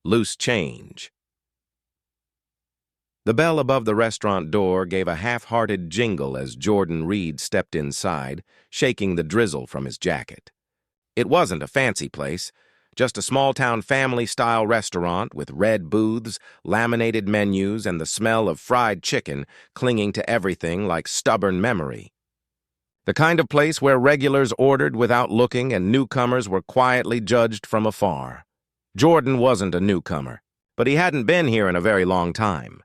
loose change. The bell above the restaurant door gave a half-hearted jingle as Jordan Reed stepped inside, shaking the drizzle from his jacket. It wasn't a fancy place, just a small-town family-style restaurant with red booths, laminated menus, and the smell of fried chicken clinging to everything like stubborn memory. The kind of place where regulars ordered without looking and newcomers were quietly judged from afar. Jordan wasn't a newcomer, but he hadn't been here in a very long time.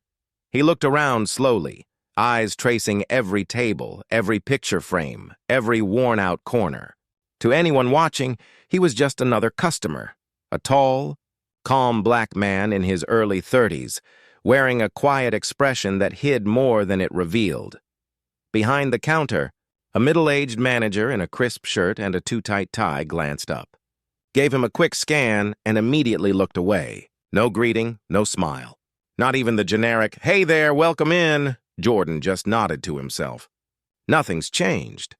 He looked around slowly, eyes tracing every table, every picture frame, every worn-out corner. To anyone watching, he was just another customer, a tall, calm black man in his early 30s, wearing a quiet expression that hid more than it revealed. Behind the counter, a middle-aged manager in a crisp shirt and a too-tight tie glanced up, gave him a quick scan, and immediately looked away. No greeting, no smile. Not even the generic, "Hey there, welcome in." Jordan just nodded to himself. Nothing's changed.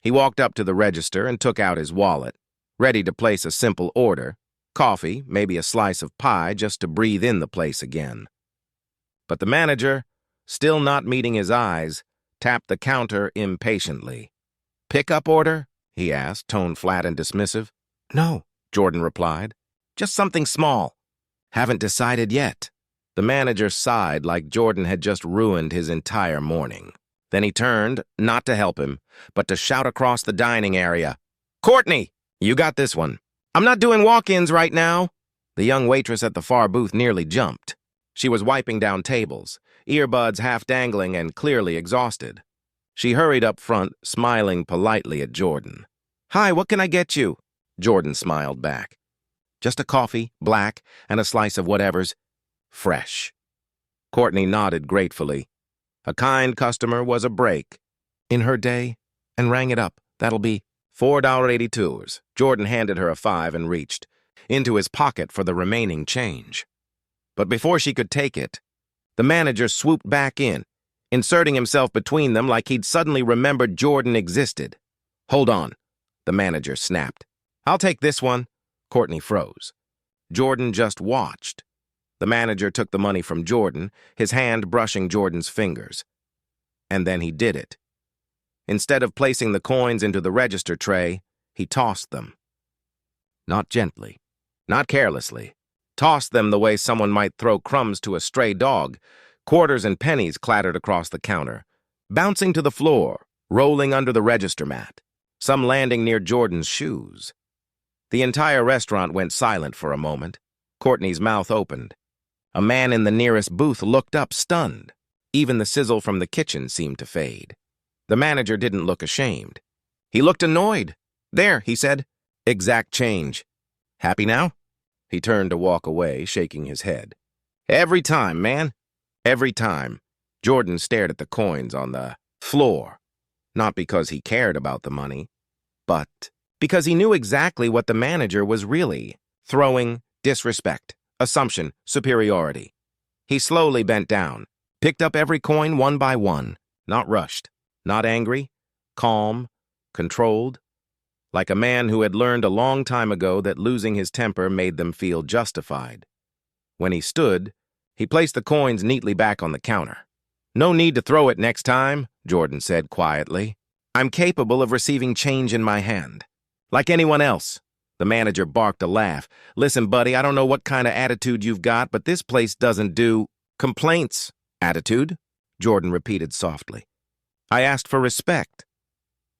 He walked up to the register and took out his wallet, ready to place a simple order, coffee, maybe a slice of pie, just to breathe in the place again. But the manager, still not meeting his eyes, tapped the counter impatiently. "Pickup order?" he asked, tone flat and dismissive. "No," Jordan replied. "Just something small. Haven't decided yet." The manager sighed like Jordan had just ruined his entire morning. Then he turned, not to help him, but to shout across the dining area, "Courtney, you got this one. I'm not doing walk-ins right now." The young waitress at the far booth nearly jumped. She was wiping down tables, earbuds half dangling and clearly exhausted. She hurried up front, smiling politely at Jordan. "Hi, what can I get you?" Jordan smiled back. "Just a coffee, black, and a slice of whatever's fresh." Courtney nodded gratefully. A kind customer was a break in her day, and rang it up. "That'll be $4.82. Jordan handed her a $5 and reached into his pocket for the remaining change. But before she could take it, the manager swooped back in, inserting himself between them like he'd suddenly remembered Jordan existed. "Hold on," the manager snapped. "I'll take this one." Courtney froze. Jordan just watched. The manager took the money from Jordan, his hand brushing Jordan's fingers. And then he did it. Instead of placing the coins into the register tray, he tossed them. Not gently, not carelessly. Tossed them the way someone might throw crumbs to a stray dog. Quarters and pennies clattered across the counter, bouncing to the floor, rolling under the register mat, some landing near Jordan's shoes. The entire restaurant went silent for a moment. Courtney's mouth opened. A man in the nearest booth looked up, stunned. Even the sizzle from the kitchen seemed to fade. The manager didn't look ashamed. He looked annoyed. "There," he said. "Exact change. Happy now?" He turned to walk away, shaking his head. "Every time, man. Every time." Jordan stared at the coins on the floor, not because he cared about the money, but because he knew exactly what the manager was really throwing: disrespect, assumption, superiority. He slowly bent down, picked up every coin one by one, not rushed, not angry, calm, controlled, like a man who had learned a long time ago that losing his temper made them feel justified. When he stood, he placed the coins neatly back on the counter. "No need to throw it next time," Jordan said quietly. "I'm capable of receiving change in my hand, like anyone else." The manager barked a laugh. "Listen, buddy, I don't know what kind of attitude you've got, but this place doesn't do complaints." "Attitude?" Jordan repeated softly. "I asked for respect."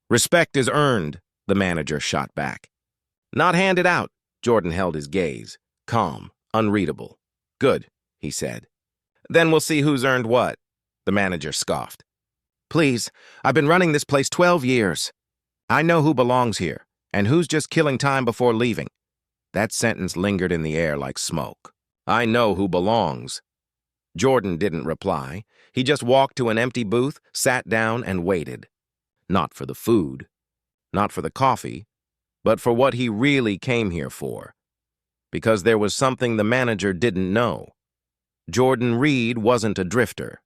"Respect is earned," the manager shot back. "Not handed out." Jordan held his gaze, calm, unreadable. "Good," he said. "Then we'll see who's earned what," the manager scoffed. "Please, I've been running this place 12 years. I know who belongs here, and who's just killing time before leaving." That sentence lingered in the air like smoke. "I know who belongs." Jordan didn't reply. He just walked to an empty booth, sat down, and waited. Not for the food, not for the coffee, but for what he really came here for. Because there was something the manager didn't know. Jordan Reed wasn't a drifter.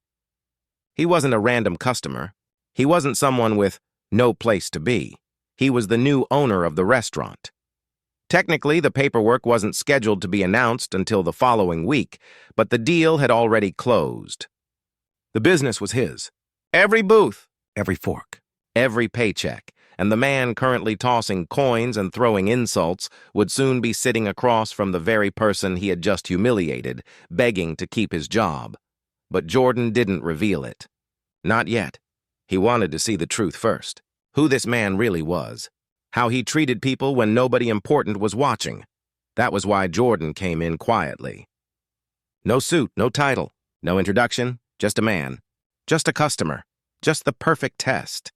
He wasn't a random customer. He wasn't someone with no place to be. He was the new owner of the restaurant. Technically, the paperwork wasn't scheduled to be announced until the following week, but the deal had already closed. The business was his. Every booth, every fork, every paycheck, and the man currently tossing coins and throwing insults would soon be sitting across from the very person he had just humiliated, begging to keep his job. But Jordan didn't reveal it. Not yet. He wanted to see the truth first. Who this man really was. How he treated people when nobody important was watching. That was why Jordan came in quietly. No suit, no title, no introduction, just a man. Just a customer. Just the perfect test.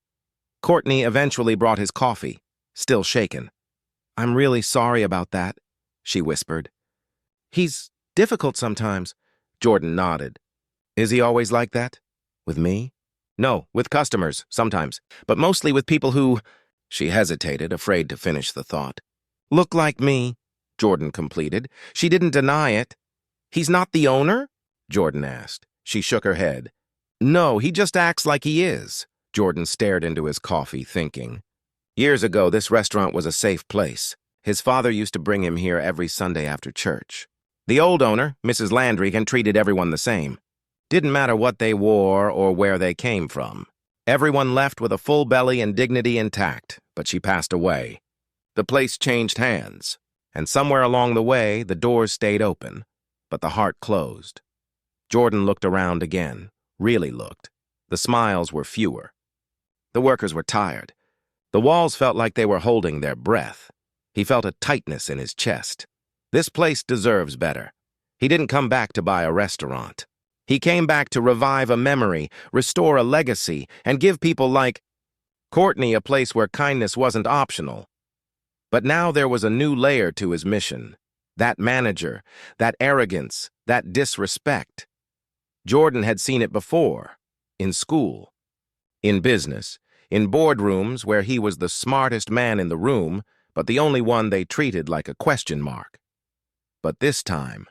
Courtney eventually brought his coffee, still shaken. "I'm really sorry about that," she whispered. "He's difficult sometimes." Jordan nodded. "Is he always like that? With me?" "No, with customers, sometimes, but mostly with people who—" She hesitated, afraid to finish the thought. "Look like me," Jordan completed. She didn't deny it. "He's not the owner?" Jordan asked. She shook her head. "No, he just acts like he is." Jordan stared into his coffee, thinking. Years ago, this restaurant was a safe place. His father used to bring him here every Sunday after church. The old owner, Mrs. Landry, treated everyone the same. Didn't matter what they wore or where they came from. Everyone left with a full belly and dignity intact, but she passed away. The place changed hands, and somewhere along the way, the doors stayed open, but the heart closed. Jordan looked around again, really looked. The smiles were fewer. The workers were tired. The walls felt like they were holding their breath. He felt a tightness in his chest. This place deserves better. He didn't come back to buy a restaurant. He came back to revive a memory, restore a legacy, and give people like Courtney a place where kindness wasn't optional. But now there was a new layer to his mission. That manager, that arrogance, that disrespect. Jordan had seen it before, in school, in business, in boardrooms where he was the smartest man in the room, but the only one they treated like a question mark. But this time,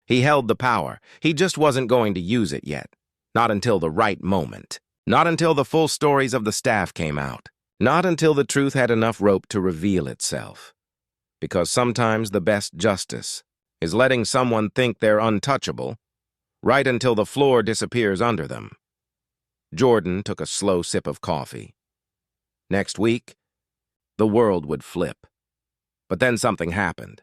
he held the power. He just wasn't going to use it yet. Not until the right moment. Not until the full stories of the staff came out. Not until the truth had enough rope to reveal itself. Because sometimes the best justice is letting someone think they're untouchable, right until the floor disappears under them. Jordan took a slow sip of coffee. Next week, the world would flip. But then something happened.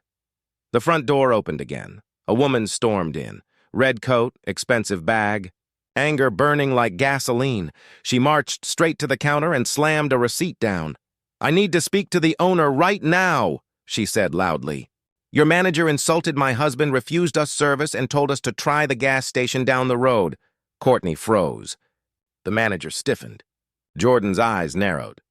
The front door opened again. A woman stormed in. Red coat, expensive bag, anger burning like gasoline. She marched straight to the counter and slammed a receipt down. "I need to speak to the owner right now," she said loudly. "Your manager insulted my husband, refused us service, and told us to try the gas station down the road." Courtney froze. The manager stiffened. Jordan's eyes narrowed.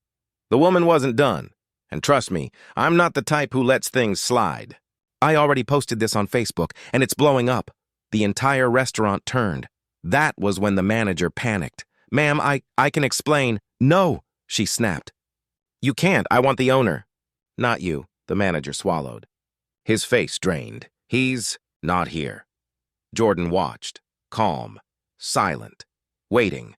The woman wasn't done. And trust me, I'm not the type who lets things slide. "I already posted this on Facebook, and it's blowing up." The entire restaurant turned. That was when the manager panicked. "Ma'am, I can explain." "No," she snapped. "You can't. I want the owner." "Not you," the manager swallowed. His face drained. "He's not here." Jordan watched, calm, silent, waiting.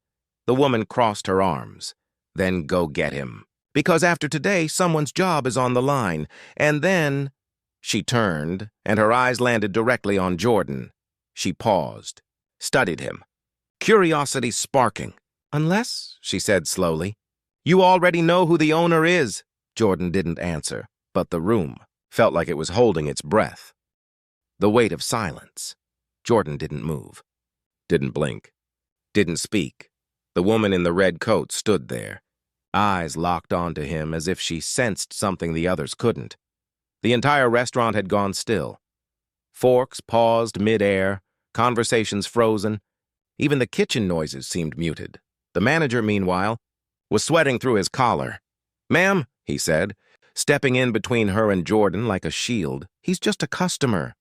The woman crossed her arms. "Then go get him. Because after today, someone's job is on the line. And then—" She turned, and her eyes landed directly on Jordan. She paused, studied him, curiosity sparking. "Unless," she said slowly, "you already know who the owner is." Jordan didn't answer, but the room felt like it was holding its breath. The weight of silence. Jordan didn't move, didn't blink, didn't speak. The woman in the red coat stood there, eyes locked onto him as if she sensed something the others couldn't. The entire restaurant had gone still. Forks paused mid-air, conversations frozen. Even the kitchen noises seemed muted. The manager, meanwhile, was sweating through his collar. "Ma'am," he said, stepping in between her and Jordan like a shield. "He's just a customer."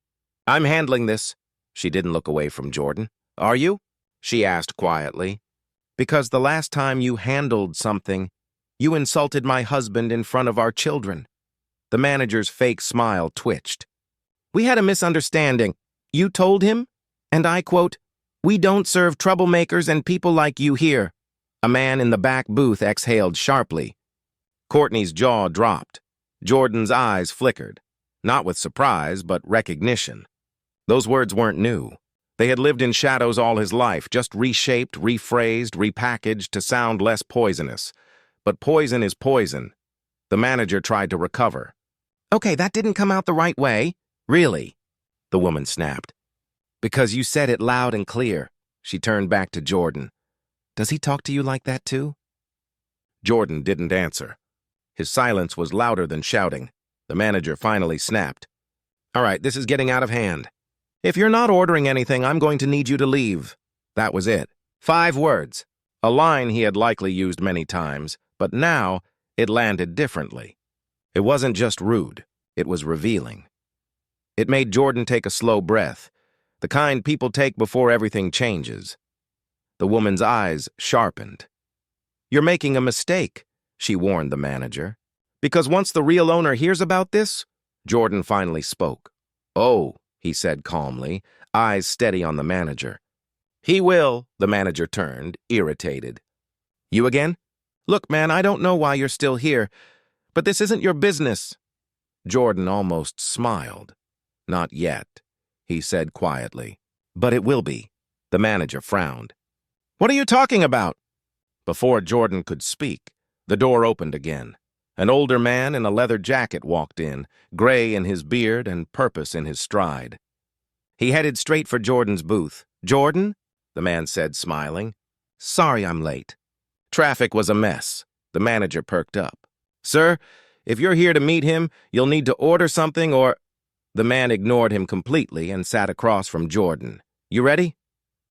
"I'm handling this." She didn't look away from Jordan. "Are you?" she asked quietly. "Because the last time you handled something, you insulted my husband in front of our children." The manager's fake smile twitched. "We had a misunderstanding. You told him? And I quote, 'We don't serve troublemakers and people like you here.'" A man in the back booth exhaled sharply. Courtney's jaw dropped. Jordan's eyes flickered, not with surprise, but recognition. Those words weren't new. They had lived in shadows all his life, just reshaped, rephrased, repackaged to sound less poisonous. But poison is poison. The manager tried to recover. "Okay, that didn't come out the right way." "Really?" the woman snapped. "Because you said it loud and clear." She turned back to Jordan. "Does he talk to you like that too?" Jordan didn't answer. His silence was louder than shouting. The manager finally snapped. "All right, this is getting out of hand. If you're not ordering anything, I'm going to need you to leave." That was it. 5 words. A line he had likely used many times, but now it landed differently. It wasn't just rude. It was revealing. It made Jordan take a slow breath, the kind people take before everything changes. The woman's eyes sharpened. "You're making a mistake," she warned the manager. "Because once the real owner hears about this..." Jordan finally spoke. "Oh," he said calmly, eyes steady on the manager. "He will," the manager turned, irritated. "You again? Look, man, I don't know why you're still here, but this isn't your business." Jordan almost smiled. "Not yet," he said quietly. "But it will be." The manager frowned. "What are you talking about?" Before Jordan could speak, the door opened again. An older man in a leather jacket walked in, gray in his beard and purpose in his stride. He headed straight for Jordan's booth. "Jordan?" the man said, smiling. "Sorry I'm late." Traffic was a mess. The manager perked up. "Sir, if you're here to meet him, you'll need to order something or..." The man ignored him completely and sat across from Jordan. "You ready?"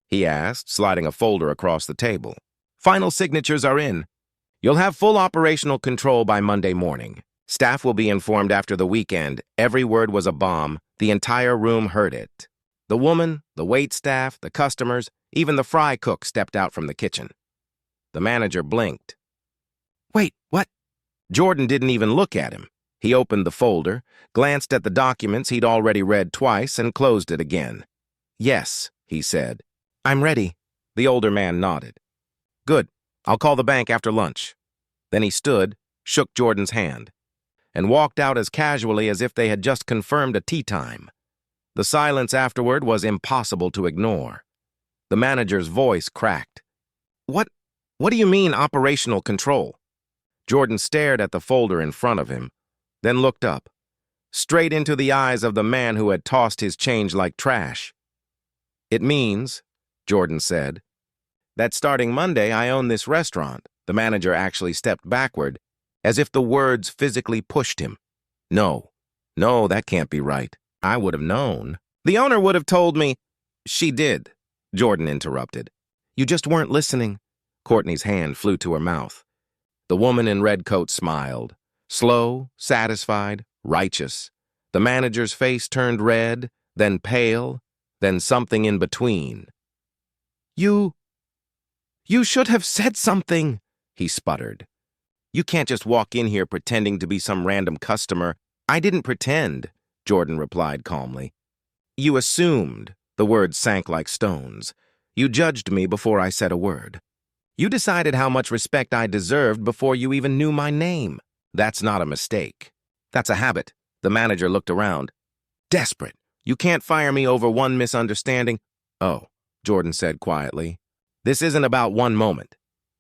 he asked, sliding a folder across the table. "Final signatures are in. You'll have full operational control by Monday morning. Staff will be informed after the weekend. Every word was a bomb. The entire room heard it. The woman, the waitstaff, the customers, even the fry cook stepped out from the kitchen." The manager blinked. "Wait, what?" Jordan didn't even look at him. He opened the folder, glanced at the documents he'd already read twice, and closed it again. "Yes," he said. "I'm ready." The older man nodded. "Good. I'll call the bank after lunch." Then he stood, shook Jordan's hand, and walked out as casually as if they had just confirmed a tea time. The silence afterward was impossible to ignore. The manager's voice cracked. What do you mean, operational control?" Jordan stared at the folder in front of him, then looked up, straight into the eyes of the man who had tossed his change like trash. "It means," Jordan said, "that starting Monday I own this restaurant." The manager actually stepped backward, as if the words physically pushed him. No, that can't be right. I would have known. The owner would have told me." "She did," Jordan interrupted. "You just weren't listening." Courtney's hand flew to her mouth. The woman in red coat smiled, slow, satisfied, righteous. The manager's face turned red, then pale, then something in between. You should have said something," he sputtered. "You can't just walk in here pretending to be some random customer." "I didn't pretend," Jordan replied calmly. "You assumed." The words sank like stones. "You judged me before I said a word. You decided how much respect I deserved before you even knew my name. That's not a mistake. That's a habit." The manager looked around. "Desperate. You can't fire me over one misunderstanding." "Oh," Jordan said quietly. "This isn't about one moment."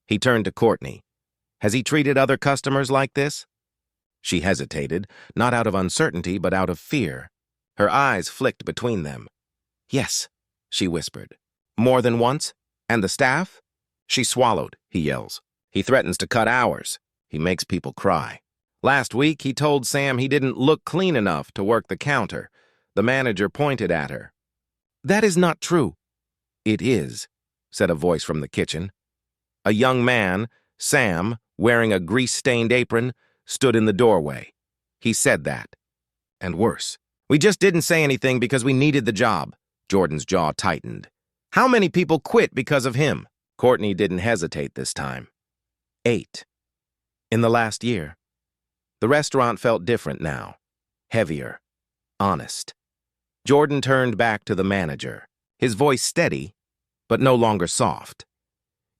He turned to Courtney. "Has he treated other customers like this?" She hesitated, not out of uncertainty, but out of fear. Her eyes flicked between them. "Yes," she whispered. "More than once? And the staff?" She swallowed, he yells. "He threatens to cut hours. He makes people cry. Last week, he told Sam he didn't look clean enough to work the counter." The manager pointed at her. "That is not true." "It is," said a voice from the kitchen. A young man, Sam, wearing a grease-stained apron, stood in the doorway. He said that. And worse. "We just didn't say anything because we needed the job." Jordan's jaw tightened. "How many people quit because of him?" Courtney didn't hesitate this time. 8. In the last year. The restaurant felt different now. Heavier. Honest. Jordan turned back to the manager, his voice steady, but no longer soft.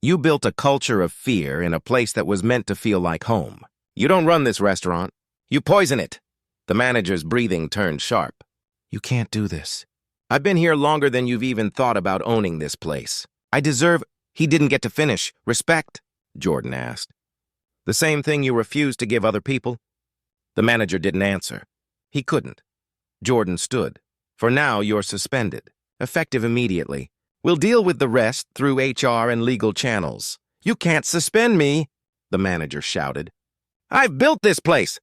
"You built a culture of fear in a place that was meant to feel like home. You don't run this restaurant. You poison it. The manager's breathing turned sharp. You can't do this. I've been here longer than you've even thought about owning this place. I deserve— He didn't get to finish. Respect? Jordan asked. The same thing you refused to give other people? The manager didn't answer. He couldn't. Jordan stood. For now, you're suspended. Effective immediately. We'll deal with the rest through HR and legal channels. You can't suspend me, the manager shouted. I've built this place.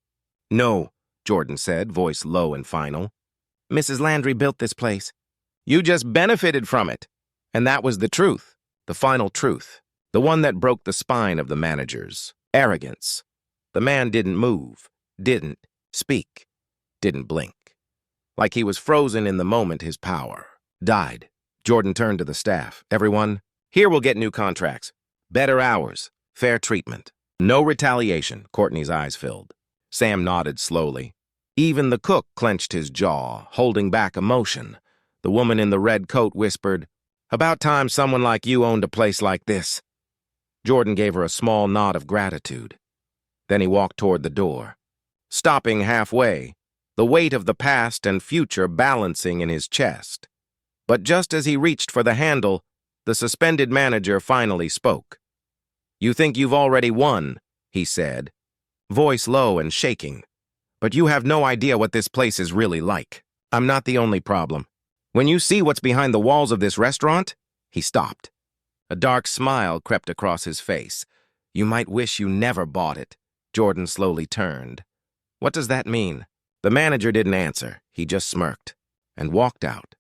No, Jordan said, voice low and final. Mrs. Landry built this place. You just benefited from it. And that was the truth, the final truth, the one that broke the spine of the manager's arrogance. The man didn't move, didn't speak, didn't blink. Like he was frozen in the moment his power died. Jordan turned to the staff. Everyone, here we'll get new contracts. Better hours, fair treatment. No retaliation, Courtney's eyes filled. Sam nodded slowly. Even the cook clenched his jaw, holding back emotion. The woman in the red coat whispered, About time someone like you owned a place like this. Jordan gave her a small nod of gratitude. Then he walked toward the door. Stopping halfway, the weight of the past and future balancing in his chest. But just as he reached for the handle, the suspended manager finally spoke. You think you've already won, he said, voice low and shaking. But you have no idea what this place is really like. I'm not the only problem. When you see what's behind the walls of this restaurant, he stopped. A dark smile crept across his face. You might wish you never bought it. Jordan slowly turned. What does that mean? The manager didn't answer. He just smirked and walked out,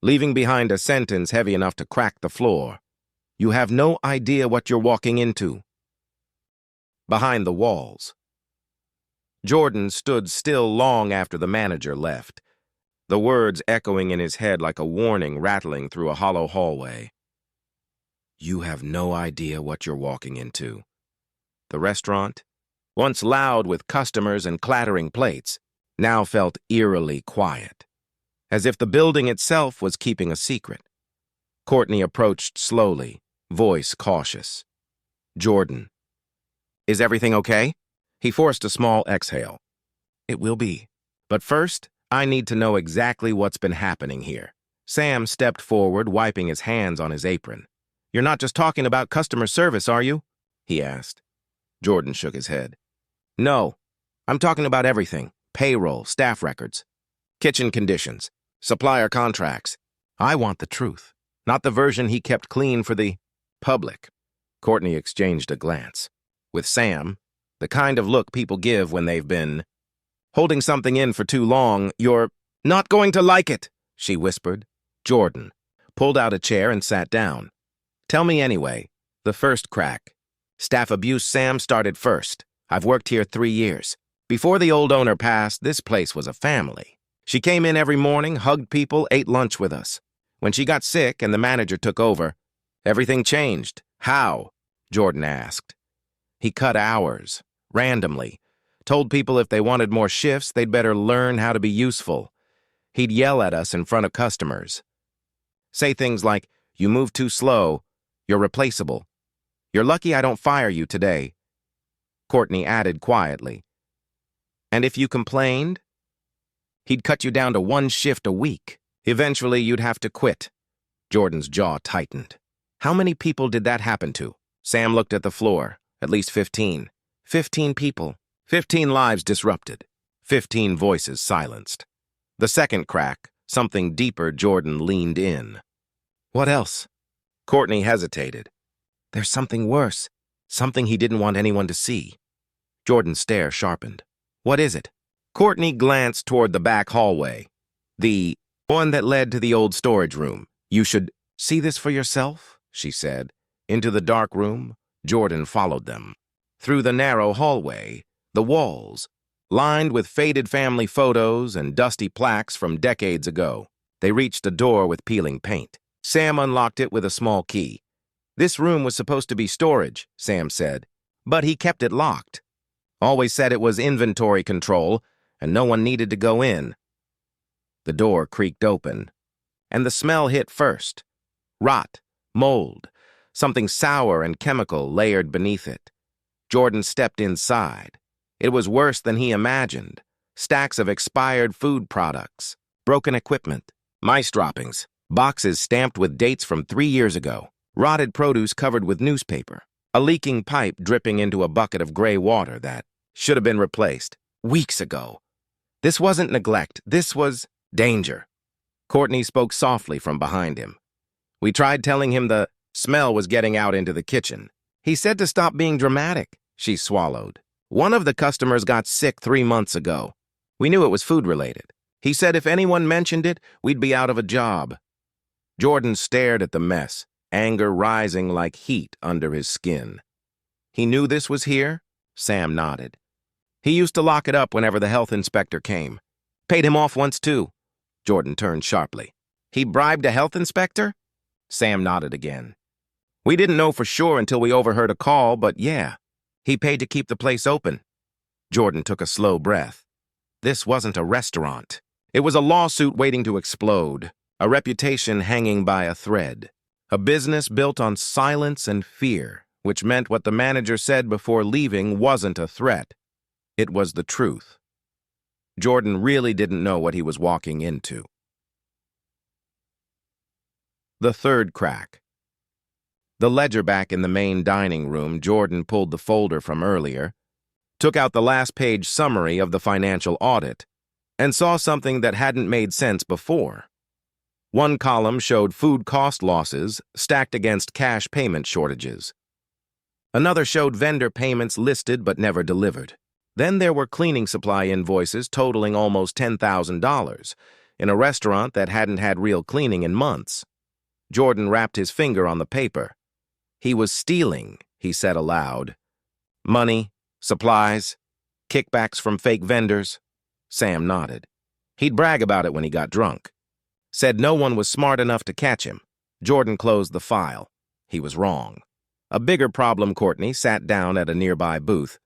leaving behind a sentence heavy enough to crack the floor. You have no idea what you're walking into. Behind the walls. Jordan stood still long after the manager left, the words echoing in his head like a warning rattling through a hollow hallway. You have no idea what you're walking into. The restaurant, once loud with customers and clattering plates, now felt eerily quiet, as if the building itself was keeping a secret. Courtney approached slowly, voice cautious. Jordan. Is everything okay? He forced a small exhale. It will be. But first, I need to know exactly what's been happening here. Sam stepped forward, wiping his hands on his apron. You're not just talking about customer service, are you? He asked. Jordan shook his head. No, I'm talking about everything. Payroll, staff records, kitchen conditions, supplier contracts. I want the truth, not the version he kept clean for the public. Courtney exchanged a glance. With Sam, the kind of look people give when they've been holding something in for too long. You're not going to like it, she whispered. Jordan pulled out a chair and sat down. Tell me anyway. The first crack. Staff abuse. Sam started first. I've worked here 3 years. Before the old owner passed, this place was a family. She came in every morning, hugged people, ate lunch with us. When she got sick and the manager took over, everything changed. How? Jordan asked. He cut hours, randomly, told people if they wanted more shifts, they'd better learn how to be useful. He'd yell at us in front of customers. Say things like, you move too slow, you're replaceable. You're lucky I don't fire you today. Courtney added quietly. And if you complained, he'd cut you down to 1 shift a week. Eventually, you'd have to quit. Jordan's jaw tightened. How many people did that happen to? Sam looked at the floor. At least 15. 15 people. 15 lives disrupted. 15 voices silenced. The second crack, something deeper. Jordan leaned in. What else? Courtney hesitated. There's something worse. Something he didn't want anyone to see. Jordan's stare sharpened. What is it? Courtney glanced toward the back hallway. The one that led to the old storage room. You should see this for yourself, she said. Into the dark room, Jordan followed them. Through the narrow hallway, the walls, lined with faded family photos and dusty plaques from decades ago. They reached a door with peeling paint. Sam unlocked it with a small key. This room was supposed to be storage, Sam said, but he kept it locked. Always said it was inventory control, and no one needed to go in. The door creaked open, and the smell hit first. Rot, mold, something sour and chemical layered beneath it. Jordan stepped inside. It was worse than he imagined. Stacks of expired food products, broken equipment, mice droppings, boxes stamped with dates from 3 years ago, rotted produce covered with newspaper, a leaking pipe dripping into a bucket of gray water that should have been replaced weeks ago. This wasn't neglect, this was danger. Courtney spoke softly from behind him. We tried telling him the smell was getting out into the kitchen. He said to stop being dramatic. She swallowed. One of the customers got sick 3 months ago. We knew it was food-related. He said if anyone mentioned it, we'd be out of a job. Jordan stared at the mess, anger rising like heat under his skin. He knew this was here? Sam nodded. He used to lock it up whenever the health inspector came. Paid him off once, too. Jordan turned sharply. He bribed a health inspector? Sam nodded again. We didn't know for sure until we overheard a call, but yeah, he paid to keep the place open. Jordan took a slow breath. This wasn't a restaurant. It was a lawsuit waiting to explode, a reputation hanging by a thread, a business built on silence and fear, which meant what the manager said before leaving wasn't a threat. It was the truth. Jordan really didn't know what he was walking into. The third crack. The ledger back in the main dining room, Jordan pulled the folder from earlier, took out the last page summary of the financial audit, and saw something that hadn't made sense before. One column showed food cost losses stacked against cash payment shortages. Another showed vendor payments listed but never delivered. Then there were cleaning supply invoices totaling almost $10,000 in a restaurant that hadn't had real cleaning in months. Jordan wrapped his finger on the paper. He was stealing, he said aloud. Money, supplies, kickbacks from fake vendors. Sam nodded. He'd brag about it when he got drunk. Said no one was smart enough to catch him. Jordan closed the file. He was wrong. A bigger problem, Courtney sat down at a nearby booth,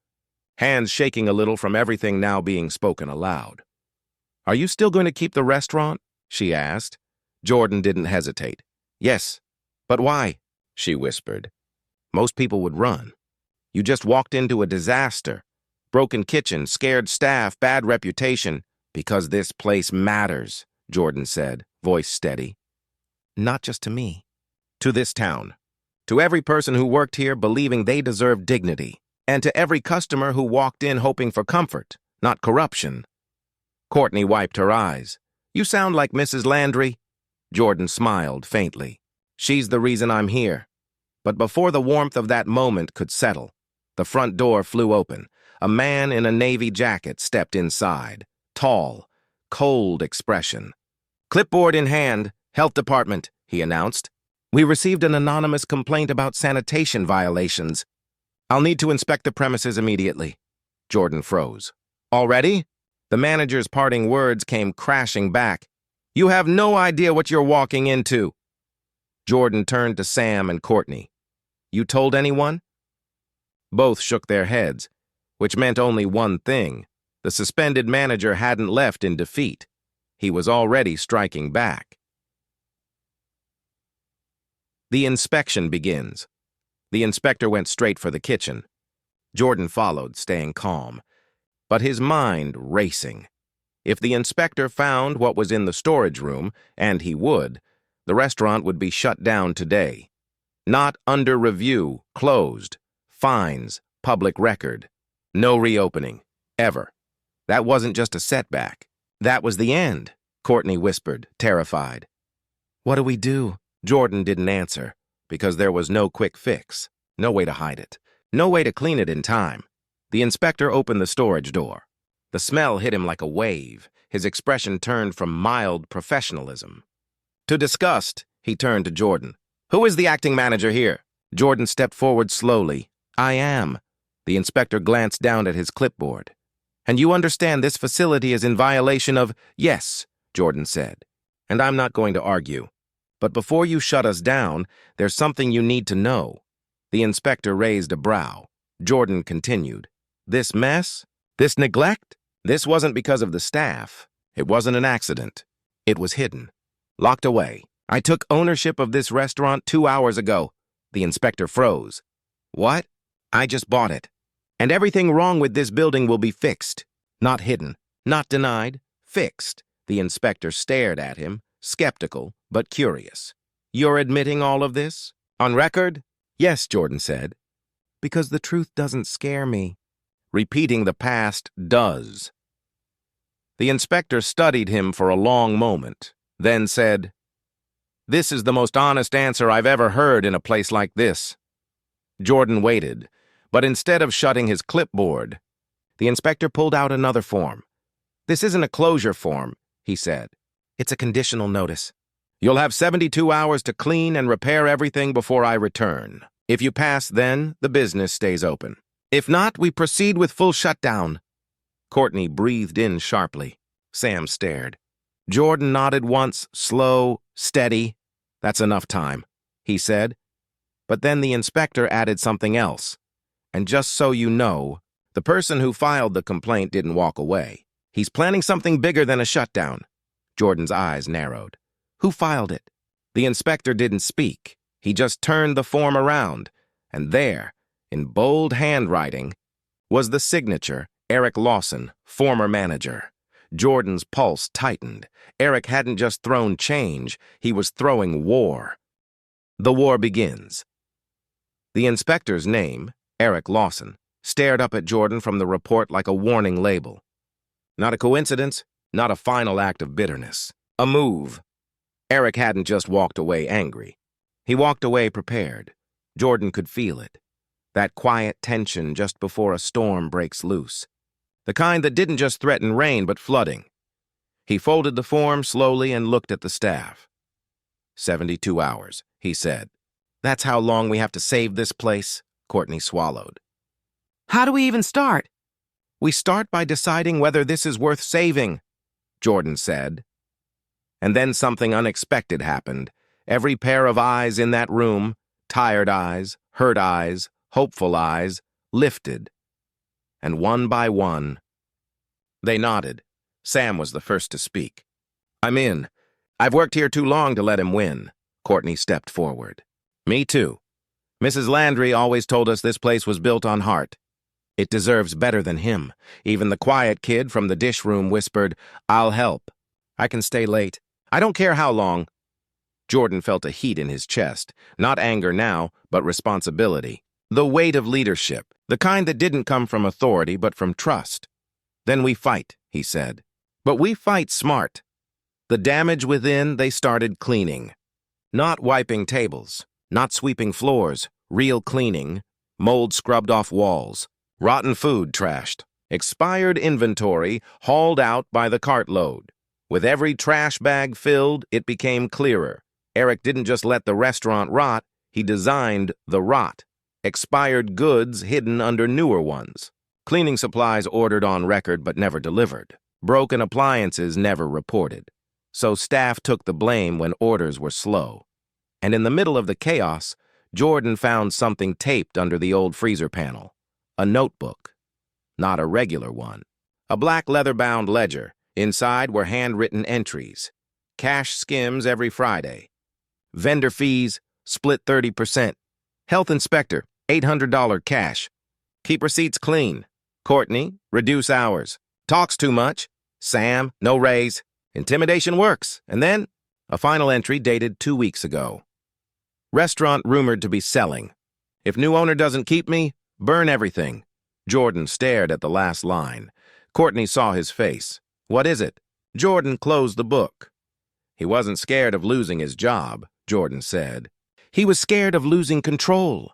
hands shaking a little from everything now being spoken aloud. Are you still going to keep the restaurant? She asked. Jordan didn't hesitate. Yes. But why? She whispered. Most people would run. You just walked into a disaster. Broken kitchen, scared staff, bad reputation. Because this place matters, Jordan said, voice steady. Not just to me. To this town. To every person who worked here believing they deserved dignity. And to every customer who walked in hoping for comfort, not corruption. Courtney wiped her eyes. You sound like Mrs. Landry. Jordan smiled faintly. She's the reason I'm here. But before the warmth of that moment could settle, the front door flew open. A man in a navy jacket stepped inside. Tall, cold expression. Clipboard in hand, health department, he announced. We received an anonymous complaint about sanitation violations. I'll need to inspect the premises immediately. Jordan froze. Already? The manager's parting words came crashing back. You have no idea what you're walking into. Jordan turned to Sam and Courtney. You told anyone? Both shook their heads, which meant only one thing. The suspended manager hadn't left in defeat. He was already striking back. The inspection begins. The inspector went straight for the kitchen. Jordan followed, staying calm, but his mind racing. If the inspector found what was in the storage room, and he would, the restaurant would be shut down today. Not under review, closed, fines, public record. No reopening, ever. That wasn't just a setback. That was the end, Courtney whispered, terrified. What do we do? Jordan didn't answer, because there was no quick fix, no way to hide it, no way to clean it in time. The inspector opened the storage door. The smell hit him like a wave. His expression turned from mild professionalism to disgust. He turned to Jordan. Who is the acting manager here? Jordan stepped forward slowly. I am. The inspector glanced down at his clipboard. And you understand this facility is in violation of... Yes, Jordan said. And I'm not going to argue. But before you shut us down, there's something you need to know. The inspector raised a brow. Jordan continued. This mess? This neglect? This wasn't because of the staff. It wasn't an accident. It was hidden. Locked away. I took ownership of this restaurant 2 hours ago. The inspector froze. What? I just bought it. And everything wrong with this building will be fixed. Not hidden, not denied, fixed. The inspector stared at him, skeptical but curious. You're admitting all of this? On record? Yes, Jordan said. Because the truth doesn't scare me. Repeating the past does. The inspector studied him for a long moment, then said, This is the most honest answer I've ever heard in a place like this. Jordan waited, but instead of shutting his clipboard, the inspector pulled out another form. This isn't a closure form, he said. It's a conditional notice. You'll have 72 hours to clean and repair everything before I return. If you pass, then the business stays open. If not, we proceed with full shutdown. Courtney breathed in sharply. Sam stared. Jordan nodded once, slow, steady. That's enough time, he said. But then the inspector added something else. And just so you know, the person who filed the complaint didn't walk away. He's planning something bigger than a shutdown. Jordan's eyes narrowed. Who filed it? The inspector didn't speak. He just turned the form around, and there, in bold handwriting, was the signature, Eric Lawson, former manager. Jordan's pulse tightened. Eric hadn't just thrown change, he was throwing war. The war begins. The inspector's name, Eric Lawson, stared up at Jordan from the report like a warning label. Not a coincidence, not a final act of bitterness. A move. Eric hadn't just walked away angry. He walked away prepared. Jordan could feel it. That quiet tension just before a storm breaks loose. The kind that didn't just threaten rain, but flooding. He folded the form slowly and looked at the staff. 72 hours, he said. That's how long we have to save this place, Courtney swallowed. How do we even start? We start by deciding whether this is worth saving, Jordan said. And then something unexpected happened. Every pair of eyes in that room, tired eyes, hurt eyes, hopeful eyes, lifted. And one by one, they nodded. Sam was the first to speak. I'm in. I've worked here too long to let him win. Courtney stepped forward. Me too. Mrs. Landry always told us this place was built on heart. It deserves better than him. Even the quiet kid from the dish room whispered, I'll help. I can stay late. I don't care how long. Jordan felt a heat in his chest, not anger now, but responsibility. The weight of leadership, the kind that didn't come from authority but from trust. Then we fight, he said. But we fight smart. The damage within, they started cleaning. Not wiping tables, not sweeping floors, real cleaning, mold scrubbed off walls, rotten food trashed, expired inventory hauled out by the cartload. With every trash bag filled, it became clearer. Eric didn't just let the restaurant rot, he designed the rot. Expired goods hidden under newer ones. Cleaning supplies ordered on record but never delivered. Broken appliances never reported. So staff took the blame when orders were slow. And in the middle of the chaos, Jordan found something taped under the old freezer panel. A notebook. Not a regular one. A black leather-bound ledger. Inside were handwritten entries. Cash skims every Friday. Vendor fees, split 30%. Health inspector, $800 cash. Keep receipts clean. Courtney, reduce hours. Talks too much. Sam, no raise. Intimidation works. And then, a final entry dated 2 weeks ago. Restaurant rumored to be selling. If new owner doesn't keep me, burn everything. Jordan stared at the last line. Courtney saw his face. What is it? Jordan closed the book. He wasn't scared of losing his job, Jordan said. He was scared of losing control.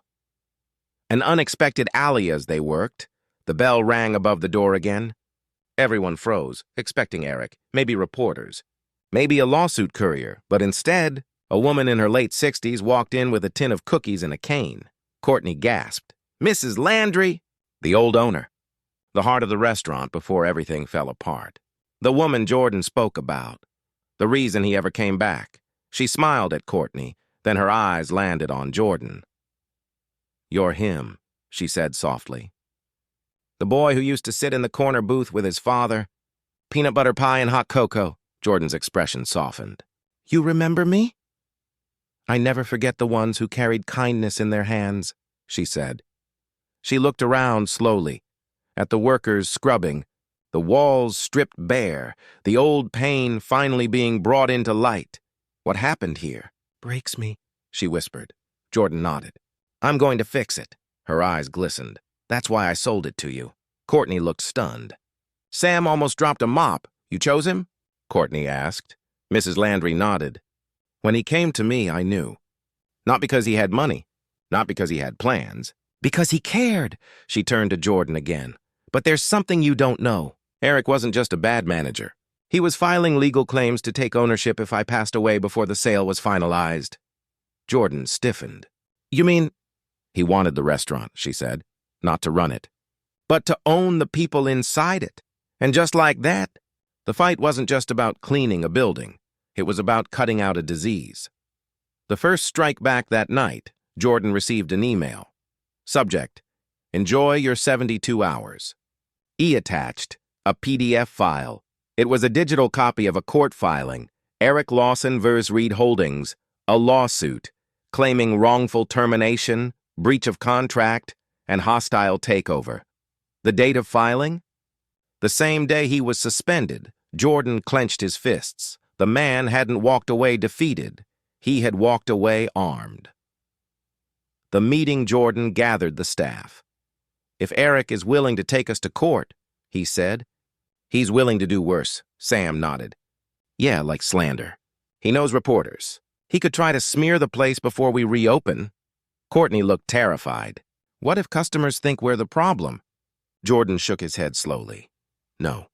An unexpected alley as they worked. The bell rang above the door again. Everyone froze, expecting Eric, maybe reporters, maybe a lawsuit courier, but instead, a woman in her late 60s walked in with a tin of cookies and a cane. Courtney gasped. Mrs. Landry! The old owner. The heart of the restaurant before everything fell apart. The woman Jordan spoke about. The reason he ever came back. She smiled at Courtney, then her eyes landed on Jordan. You're him, she said softly. The boy who used to sit in the corner booth with his father. Peanut butter pie and hot cocoa. Jordan's expression softened. You remember me? I never forget the ones who carried kindness in their hands, she said. She looked around slowly, at the workers scrubbing, the walls stripped bare, the old pain finally being brought into light. What happened here? Breaks me, she whispered. Jordan nodded. I'm going to fix it. Her eyes glistened. That's why I sold it to you. Courtney looked stunned. Sam almost dropped a mop. You chose him? Courtney asked. Mrs. Landry nodded. When he came to me, I knew. Not because he had money, not because he had plans, because he cared. She turned to Jordan again. But there's something you don't know. Eric wasn't just a bad manager. He was filing legal claims to take ownership if I passed away before the sale was finalized. Jordan stiffened. You mean? He wanted the restaurant, she said, not to run it, but to own the people inside it. And just like that, the fight wasn't just about cleaning a building. It was about cutting out a disease. The first strike back that night, Jordan received an email. Subject: Enjoy your 72 hours. Attached, a PDF file. It was a digital copy of a court filing, Eric Lawson vs. Reed Holdings, a lawsuit, claiming wrongful termination, breach of contract, and hostile takeover. The date of filing? The same day he was suspended. Jordan clenched his fists. The man hadn't walked away defeated. He had walked away armed. The meeting Jordan gathered the staff. If Eric is willing to take us to court, he said. He's willing to do worse, Sam nodded. Yeah, like slander. He knows reporters. He could try to smear the place before we reopen. Courtney looked terrified. What if customers think we're the problem? Jordan shook his head slowly. No,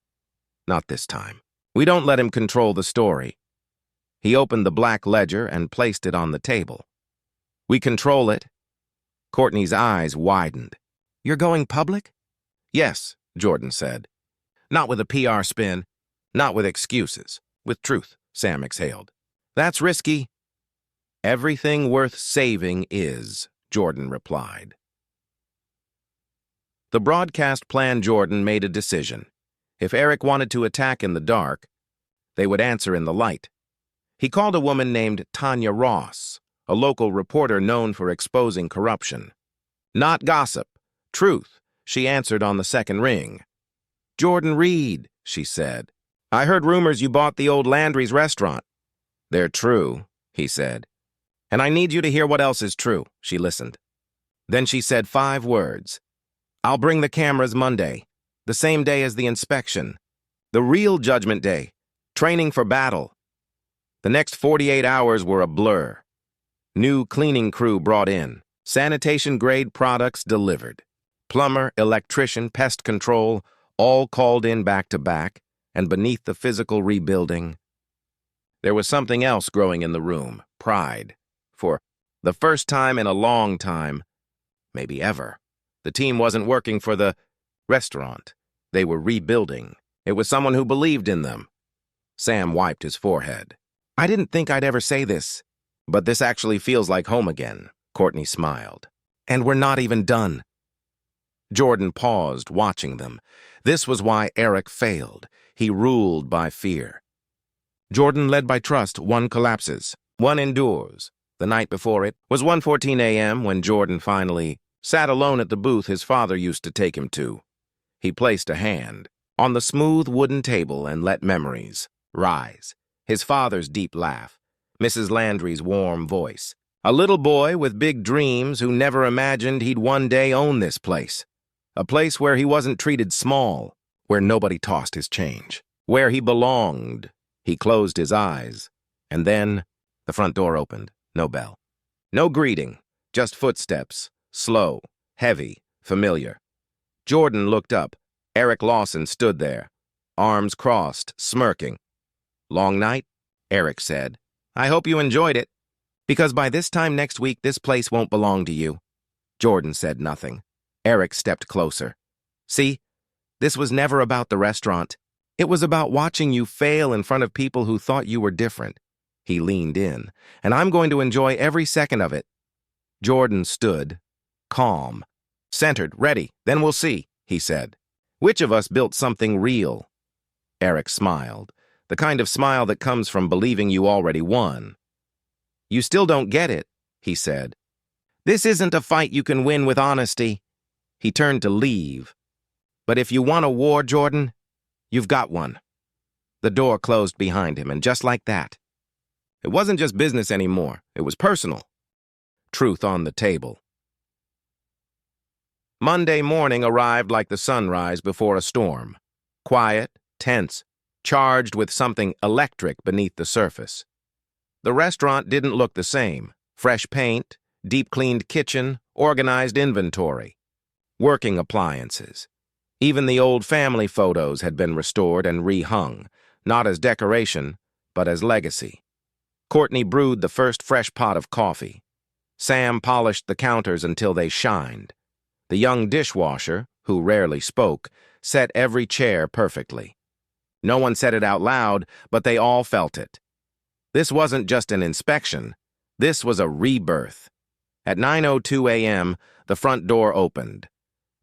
not this time. We don't let him control the story. He opened the black ledger and placed it on the table. We control it. Courtney's eyes widened. You're going public? Yes, Jordan said. Not with a PR spin, not with excuses, with truth, Sam exhaled. That's risky. Everything worth saving is, Jordan replied. The broadcast plan Jordan made a decision. If Eric wanted to attack in the dark, they would answer in the light. He called a woman named Tanya Ross, a local reporter known for exposing corruption. Not gossip, truth, she answered on the second ring. Jordan Reed, she said. I heard rumors you bought the old Landry's restaurant. They're true, he said. And I need you to hear what else is true, she listened. Then she said 5 words. I'll bring the cameras Monday, the same day as the inspection. The real judgment day, training for battle. The next 48 hours were a blur. New cleaning crew brought in, sanitation-grade products delivered. Plumber, electrician, pest control, all called in back-to-back, and beneath the physical rebuilding, there was something else growing in the room, pride. For the first time in a long time, maybe ever, the team wasn't working for the restaurant. They were rebuilding. It was someone who believed in them. Sam wiped his forehead. I didn't think I'd ever say this, but this actually feels like home again, Courtney smiled. And we're not even done. Jordan paused, watching them. This was why Eric failed. He ruled by fear. Jordan led by trust. One collapses. One endures. The night before it was 1:14 a.m. when Jordan finally sat alone at the booth his father used to take him to. He placed a hand on the smooth wooden table and let memories rise. His father's deep laugh, Mrs. Landry's warm voice. A little boy with big dreams who never imagined he'd one day own this place. A place where he wasn't treated small, where nobody tossed his change, where he belonged. He closed his eyes, and then the front door opened. No bell. No greeting, just footsteps, slow, heavy, familiar. Jordan looked up. Eric Lawson stood there, arms crossed, smirking. Long night? Eric said. I hope you enjoyed it, because by this time next week this place won't belong to you. Jordan said nothing. Eric stepped closer. See, this was never about the restaurant. It was about watching you fail in front of people who thought you were different. He leaned in, and I'm going to enjoy every second of it. Jordan stood, calm, centered, ready, then we'll see, he said. Which of us built something real? Eric smiled, the kind of smile that comes from believing you already won. You still don't get it, he said. This isn't a fight you can win with honesty. He turned to leave. But if you want a war, Jordan, you've got one. The door closed behind him, and just like that. It wasn't just business anymore. It was personal. Truth on the table. Monday morning arrived like the sunrise before a storm. Quiet, tense, charged with something electric beneath the surface. The restaurant didn't look the same. Fresh paint, deep-cleaned kitchen, organized inventory. Working appliances. Even the old family photos had been restored and rehung, not as decoration, but as legacy. Courtney brewed the first fresh pot of coffee. Sam polished the counters until they shined. The young dishwasher, who rarely spoke, set every chair perfectly. No one said it out loud, but they all felt it. This wasn't just an inspection. This was a rebirth. At 9:02 a.m., the front door opened.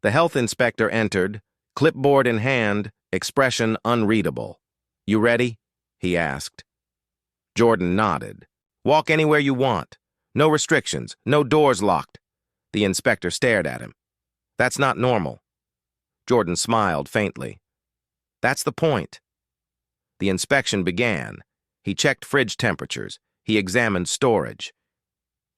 The health inspector entered, clipboard in hand, expression unreadable. "You ready?" he asked. Jordan nodded. "Walk anywhere you want. No restrictions, no doors locked." The inspector stared at him. "That's not normal." Jordan smiled faintly. "That's the point." The inspection began. He checked fridge temperatures. He examined storage.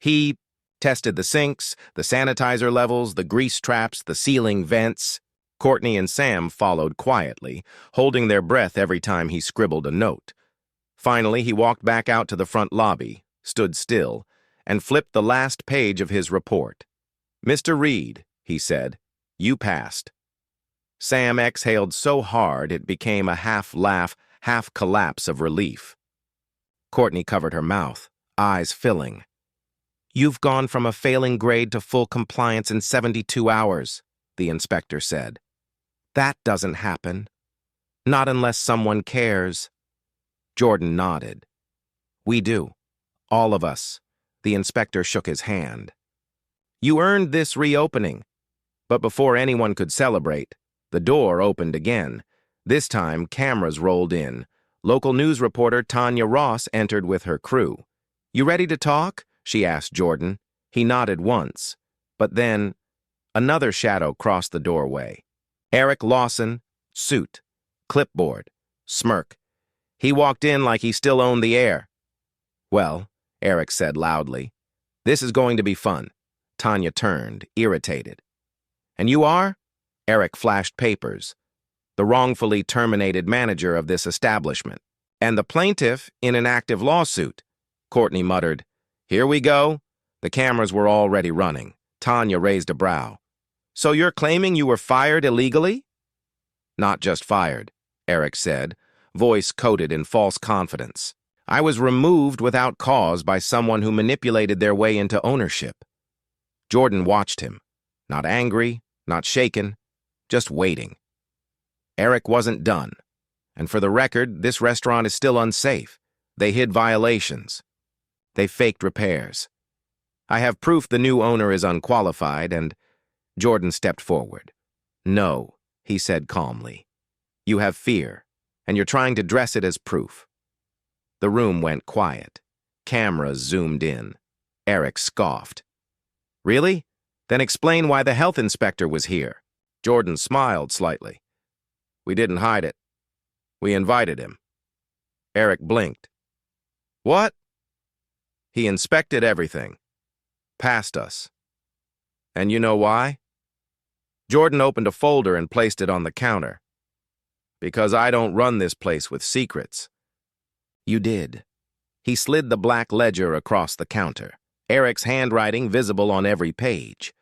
He tested the sinks, the sanitizer levels, the grease traps, the ceiling vents. Courtney and Sam followed quietly, holding their breath every time he scribbled a note. Finally, he walked back out to the front lobby, stood still, and flipped the last page of his report. "Mr. Reed," he said, "you passed." Sam exhaled so hard it became a half-laugh, half-collapse of relief. Courtney covered her mouth, eyes filling. "You've gone from a failing grade to full compliance in 72 hours, the inspector said. "That doesn't happen. Not unless someone cares." Jordan nodded. "We do. All of us." The inspector shook his hand. "You earned this reopening." But before anyone could celebrate, the door opened again. This time, cameras rolled in. Local news reporter Tanya Ross entered with her crew. "You ready to talk?" she asked Jordan. He nodded once. But then, another shadow crossed the doorway. Eric Lawson, suit, clipboard, smirk. He walked in like he still owned the air. "Well," Eric said loudly, "this is going to be fun." Tanya turned, irritated. "And you are?" Eric flashed papers. "The wrongfully terminated manager of this establishment. And the plaintiff in an active lawsuit." Courtney muttered, "Here we go." The cameras were already running. Tanya raised a brow. "So you're claiming you were fired illegally?" "Not just fired," Eric said, voice coated in false confidence. "I was removed without cause by someone who manipulated their way into ownership." Jordan watched him, not angry, not shaken, just waiting. Eric wasn't done. And for the record, this restaurant is still unsafe. They hid violations. They faked repairs. I have proof the new owner is unqualified, and Jordan stepped forward. "No," he said calmly. "You have fear, and you're trying to dress it as proof." The room went quiet. Cameras zoomed in. Eric scoffed. "Really? Then explain why the health inspector was here." Jordan smiled slightly. "We didn't hide it. We invited him." Eric blinked. "What?" "He inspected everything. Past us. And you know why?" Jordan opened a folder and placed it on the counter. "Because I don't run this place with secrets." "You did." He slid the black ledger across the counter. Eric's handwriting visible on every page.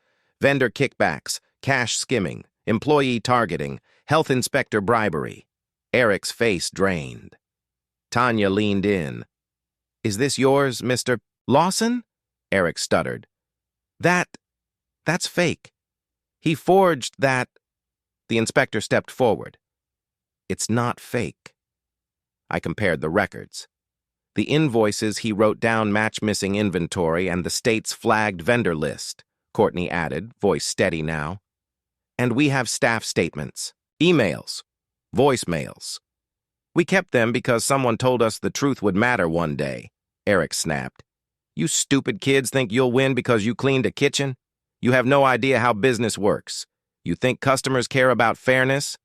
Vendor kickbacks, cash skimming, employee targeting, health inspector bribery. Eric's face drained. Tanya leaned in. "Is this yours, Mr. Lawson?" Eric stuttered. That's fake. He forged that." The inspector stepped forward. "It's not fake." I compared the records. The invoices he wrote down match missing inventory and the state's flagged vendor list, Courtney added, voice steady now. "And we have staff statements, emails, voicemails. We kept them because someone told us the truth would matter one day," Eric snapped. "You stupid kids think you'll win because you cleaned a kitchen? You have no idea how business works. You think customers care about fairness?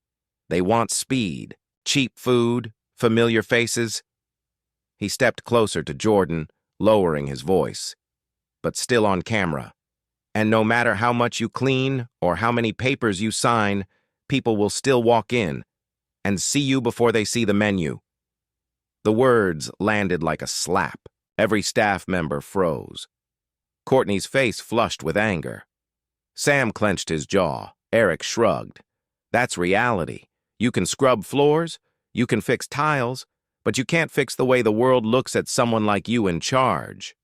They want speed, cheap food, familiar faces. He stepped closer to Jordan, lowering his voice, but still on camera. And no matter how much you clean or how many papers you sign, people will still walk in and see you before they see the menu. The words landed like a slap. Every staff member froze. Courtney's face flushed with anger. Sam clenched his jaw. Eric shrugged. That's reality. You can scrub floors, you can fix tiles, but you can't fix the way the world looks at someone like you in charge.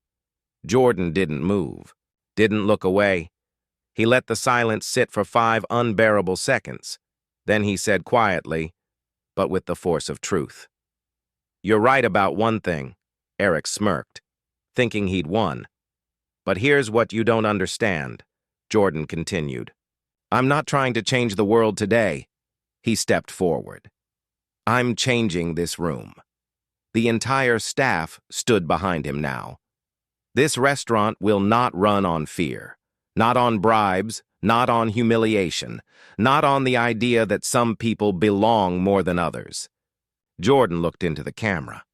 Jordan didn't move, didn't look away. He let the silence sit for 5 unbearable seconds. Then he said quietly, but with the force of truth. You're right about one thing. Eric smirked, thinking he'd won. But here's what you don't understand, Jordan continued. I'm not trying to change the world today. He stepped forward. I'm changing this room. The entire staff stood behind him now. This restaurant will not run on fear, not on bribes, not on humiliation, not on the idea that some people belong more than others. Jordan looked into the camera.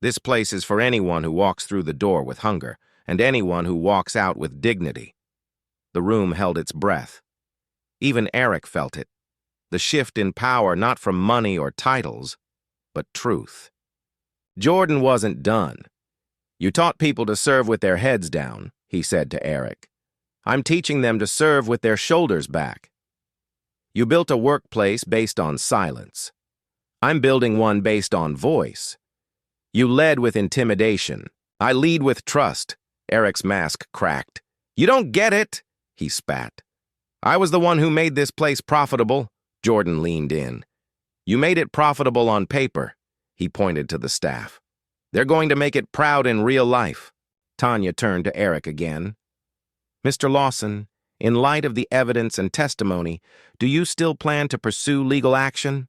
This place is for anyone who walks through the door with hunger, and anyone who walks out with dignity. The room held its breath. Even Eric felt it. The shift in power not from money or titles, but truth. Jordan wasn't done. You taught people to serve with their heads down, he said to Eric. I'm teaching them to serve with their shoulders back. You built a workplace based on silence. I'm building one based on voice. You led with intimidation. I lead with trust. Eric's mask cracked. You don't get it, he spat. I was the one who made this place profitable. Jordan leaned in. You made it profitable on paper, he pointed to the staff. They're going to make it proud in real life. Tanya turned to Eric again. Mr. Lawson, in light of the evidence and testimony, do you still plan to pursue legal action?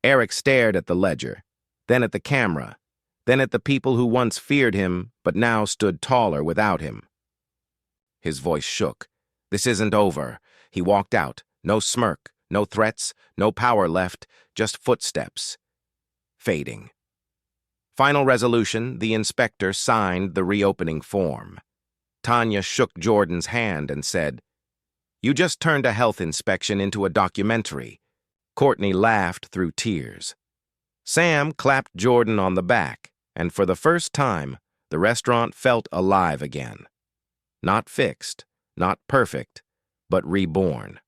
Eric stared at the ledger, then at the camera, then at the people who once feared him but now stood taller without him. His voice shook. This isn't over. He walked out. No smirk, no threats, no power left, just footsteps. Fading. Final resolution, the inspector signed the reopening form. Tanya shook Jordan's hand and said, You just turned a health inspection into a documentary. Courtney laughed through tears. Sam clapped Jordan on the back, and for the first time, the restaurant felt alive again. Not fixed, not perfect, but reborn.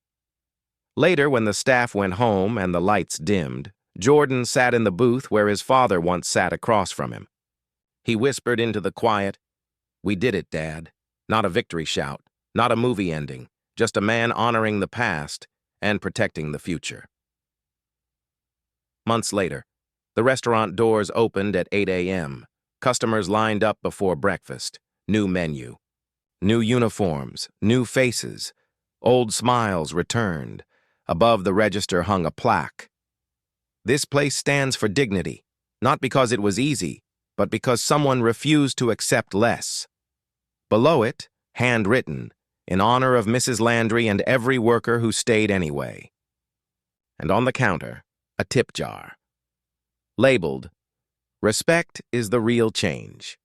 Later, when the staff went home and the lights dimmed, Jordan sat in the booth where his father once sat across from him. He whispered into the quiet, We did it, Dad. Not a victory shout, not a movie ending, just a man honoring the past and protecting the future. Months later, the restaurant doors opened at 8 a.m. Customers lined up before breakfast. New menu. New uniforms, new faces. Old smiles returned. Above the register hung a plaque. This place stands for dignity, not because it was easy, but because someone refused to accept less. Below it, handwritten, in honor of Mrs. Landry and every worker who stayed anyway. And on the counter, a tip jar. Labeled, Respect is the real change.